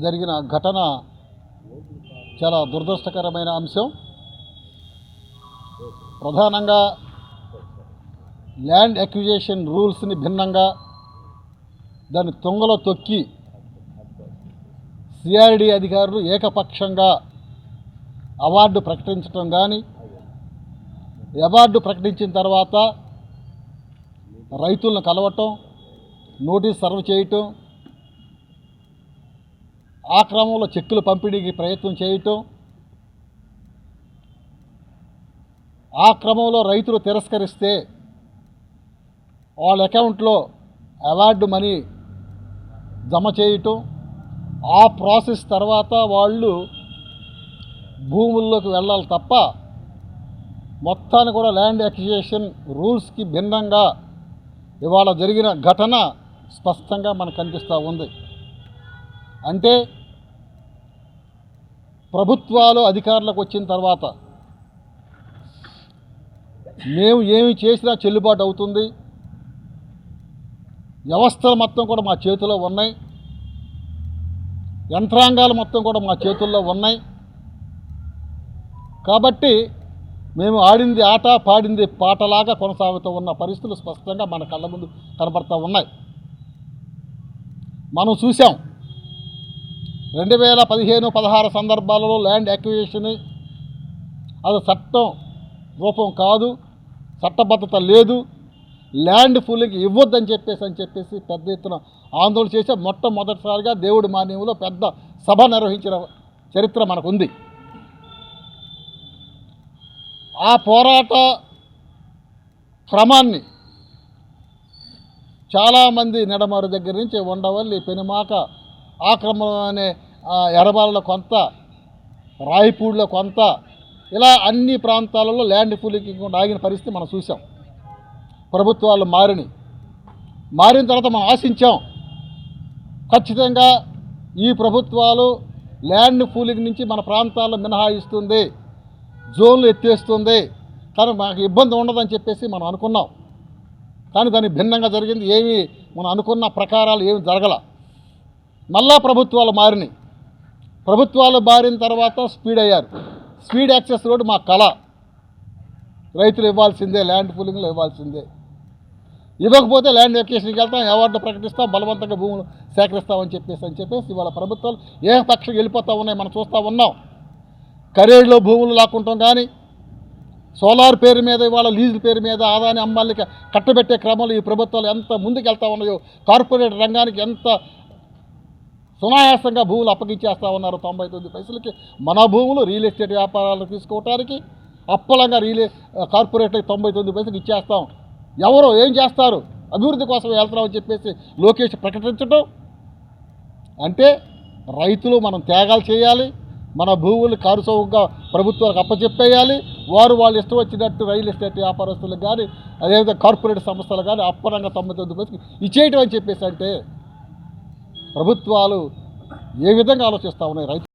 జరిగిన ఘటన చాలా దురదృష్టకరమైన అంశం. ప్రధానంగా ల్యాండ్ అక్విజిషన్ రూల్స్ని భిన్నంగా దాన్ని తుంగలో తొక్కి సిఆర్డి అధికారులు ఏకపక్షంగా అవార్డు ప్రకటించడం కానీ, అవార్డు ప్రకటించిన తర్వాత రైతులను కలవటం, నోటీస్ సర్వ్ చేయటం, ఆ క్రమంలో చెక్కులు పంపిణీకి ప్రయత్నం చేయటం, ఆ క్రమంలో రైతులు తిరస్కరిస్తే వాళ్ళ అకౌంట్లో అవార్డు మనీ జమ చేయటం, ఆ ప్రాసెస్ తర్వాత వాళ్ళు భూముల్లోకి వెళ్ళాలి తప్ప మొత్తాన్ని కూడా ల్యాండ్ అక్విజిషన్ రూల్స్కి భిన్నంగా ఇవాళ జరిగిన ఘటన స్పష్టంగా మనకు కనిపిస్తూ ఉంది. అంటే ప్రభుత్వాలు అధికారులకు వచ్చిన తర్వాత మేము ఏమి చేసినా చెల్లుబాటు అవుతుంది, వ్యవస్థలు మొత్తం కూడా మా చేతిలో ఉన్నాయి, యంత్రాంగాలు మొత్తం కూడా మా చేతుల్లో ఉన్నాయి, కాబట్టి మేము ఆడింది ఆట పాడింది పాటలాగా కొనసాగుతూ ఉన్న పరిస్థితులు స్పష్టంగా మన కళ్ళ ముందు కనబడుతూ ఉన్నాయి. మనం చూసాం 2015-16 సందర్భాలలో ల్యాండ్ అక్విజిషన్ అది చట్టం రూపం కాదు, చట్టబద్ధత లేదు, ల్యాండ్ పూలింగ్ ఇవ్వద్దని చెప్పేసి పెద్ద ఎత్తున ఆందోళన చేసే మొట్టమొదటిసారిగా దేవుడి మాన్యంలో పెద్ద సభ నిర్వహించిన చరిత్ర మనకుంది. ఆ పోరాట క్రమాన్ని చాలామంది నెడమరు దగ్గర నుంచి ఉండవల్లి, పెనుమాక, ఆక్రమణ అనే ఎడబాలలో కొంత, రాయపూడిలో కొంత, ఇలా అన్ని ప్రాంతాలలో ల్యాండ్ పూలింగ్ ఆగిన పరిస్థితి మనం చూసాం. ప్రభుత్వాలు మారిన తర్వాత మనం ఆశించాం ఖచ్చితంగా ఈ ప్రభుత్వాలు ల్యాండ్ పూలింగ్ నుంచి మన ప్రాంతాల్లో మినహాయిస్తుంది, జోన్లు ఎత్తేస్తుంది, కానీ మనకు ఇబ్బంది ఉండదని చెప్పేసి మనం అనుకున్నాం. కానీ దానికి భిన్నంగా జరిగింది. ఏమి మనం అనుకున్న ప్రకారాలు ఏమి జరగల. మళ్ళా ప్రభుత్వాలు మారిన తర్వాత స్పీడ్ అయ్యారు. స్పీడ్ యాక్సెస్ రోడ్ మా కళ, రైతులు ఇవ్వాల్సిందే, ల్యాండ్ పూలింగ్లో ఇవ్వాల్సిందే, ఇవ్వకపోతే ల్యాండ్ అక్విజిషన్కి వెళ్తాం, అవార్డు ప్రకటిస్తాం, బలవంతంగా భూములు సేకరిస్తామని చెప్పేసి ఇవాళ ప్రభుత్వాలు ఏకపక్షంగా వెళ్ళిపోతూ ఉన్నాయి. మనం చూస్తూ ఉన్నాం. కరేడులో భూములు లాక్కుంటాం కానీ, సోలార్ పేరు మీద ఇవాళ లీజుల పేరు మీద ఆదాని అమ్మాలకి కట్టబెట్టే క్రమంలో ఈ ప్రభుత్వాలు ఎంత ముందుకెళ్తా ఉన్నాయో, కార్పొరేట్ రంగానికి ఎంత సునాయాసంగా భూములు అప్పగించేస్తూ ఉన్నారు. 99 పైసలకి మన భూములు రియల్ ఎస్టేట్ వ్యాపారాలు తీసుకోవటానికి అప్పలంగా కార్పొరేట్కి 99 పైసలకి ఇచ్చేస్తాం. ఎవరో ఏం చేస్తారు, అభివృద్ధి కోసం వెళ్తామని చెప్పేసి లోకేష్ ప్రకటించడం. అంటే రైతులు మనం త్యాగాలు చేయాలి, మన భూములు కారుచౌకగా ప్రభుత్వాలకు అప్పచెప్పేయాలి, వాళ్ళు ఇష్టం వచ్చినట్టు రియల్ ఎస్టేట్ వ్యాపారస్తులకు కానీ అదేవిధంగా కార్పొరేట్ సంస్థలు కానీ అప్పనంగా 99 పైసలకి ఇచ్చేయటం అని చెప్పేసి అంటే ప్రభుత్వాలు ఏ విధంగా ఆలోచిస్తూ ఉన్నాయి రైతు